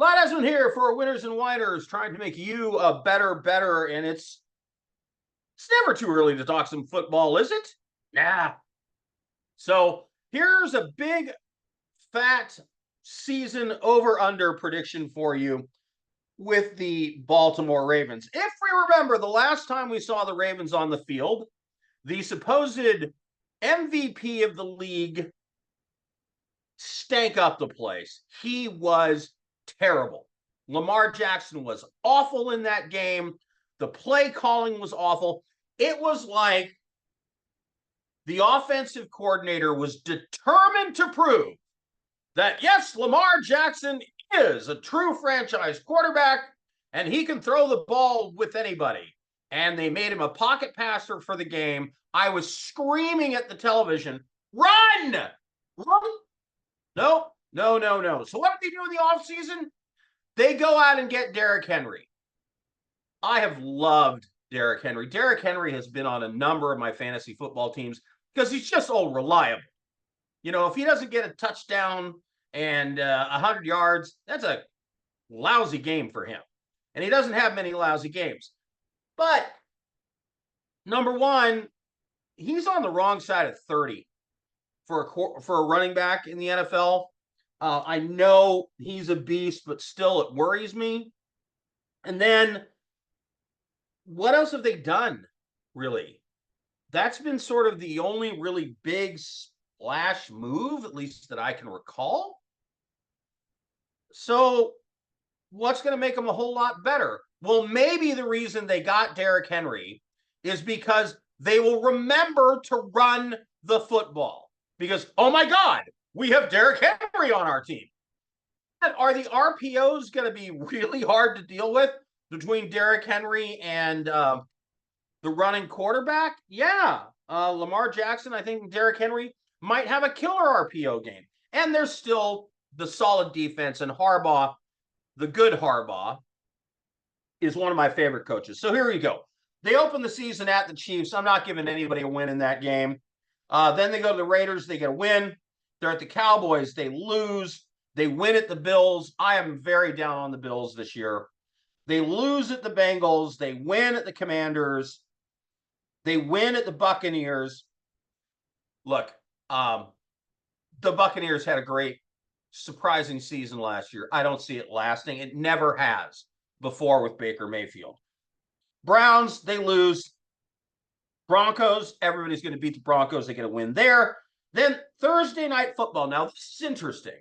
Glad Edmond here for Winners and Whiners, trying to make you a better, and it's never too early to talk some football, is it? Nah. So here's a big, fat season over-under prediction for you with the Baltimore Ravens. If we remember, the last time we saw the Ravens on the field, the supposed MVP of the league stank up the place. He was terrible. Lamar Jackson was awful in that game. The play calling was awful. It was like the offensive coordinator was determined to prove that, yes, Lamar Jackson is a true franchise quarterback and he can throw the ball with anybody. And they made him a pocket passer for the game. I was screaming at the television, run! Run! No. So what did they do in the offseason? They go out and get Derrick Henry. I have loved Derrick Henry. Derrick Henry has been on a number of my fantasy football teams because he's just so reliable. You know, if he doesn't get a touchdown and 100 yards, that's a lousy game for him. And he doesn't have many lousy games. But, number one, he's on the wrong side of 30 for a running back in the NFL. I know he's a beast, but still it worries me. And then, what else have they done, really? That's been sort of the only really big splash move, at least that I can recall. So, what's going to make them a whole lot better? Well, maybe the reason they got Derrick Henry is because they will remember to run the football. Because, oh my God, we have Derrick Henry on our team. Are the RPOs going to be really hard to deal with between Derrick Henry and the running quarterback? Yeah. Lamar Jackson, I think Derrick Henry might have a killer RPO game. And there's still the solid defense, and Harbaugh, the good Harbaugh, is one of my favorite coaches. So here you go. They open the season at the Chiefs. I'm not giving anybody a win in that game. Then they go to the Raiders. They get a win. They're at the Cowboys. They lose. They win at the Bills. I am very down on the Bills this year. They lose at the Bengals. They win at the Commanders. They win at the Buccaneers. Look, the Buccaneers had a great, surprising season last year. I don't see it lasting. It never has before with Baker Mayfield. Browns, they lose. Broncos, everybody's going to beat the Broncos. They get a win there. Then Thursday Night Football. Now, this is interesting.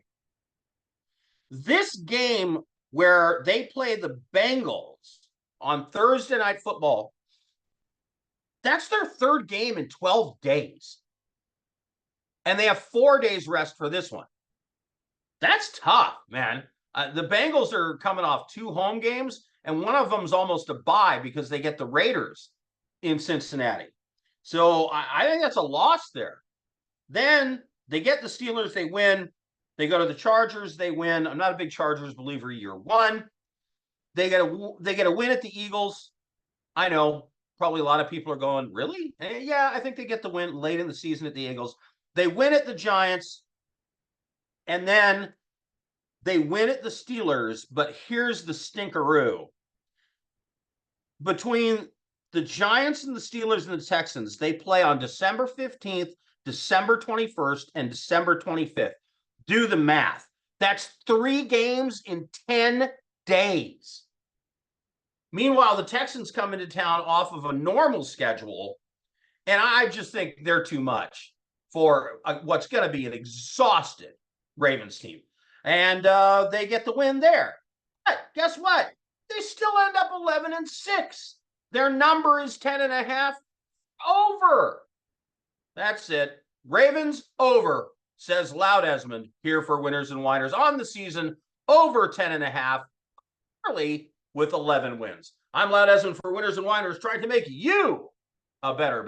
This game where they play the Bengals on Thursday Night Football, that's their third game in 12 days. And they have 4 days rest for this one. That's tough, man. The Bengals are coming off 2 home games, and one of them is almost a bye because they get the Raiders in Cincinnati. So I think that's a loss there. Then they get the Steelers, they win. They go to the Chargers, they win. I'm not a big Chargers believer year one. They get a win at the Eagles. I know, probably a lot of people are going, really? Yeah, I think they get the win late in the season at the Eagles. They win at the Giants, and then they win at the Steelers, but here's the stinkeroo. Between the Giants and the Steelers and the Texans, they play on December 15th, December 21st, and December 25th. Do the math. That's 3 games in 10 days. Meanwhile, the Texans come into town off of a normal schedule, and I just think they're too much for what's going to be an exhausted Ravens team. And they get the win there. But guess what? They still end up 11-6. Their number is 10.5 over. That's it. Ravens over, says Loud Edmond here for Winners and Whiners on the season, over 10.5, early with 11 wins. I'm Loud Edmond for Winners and Whiners, trying to make you a better.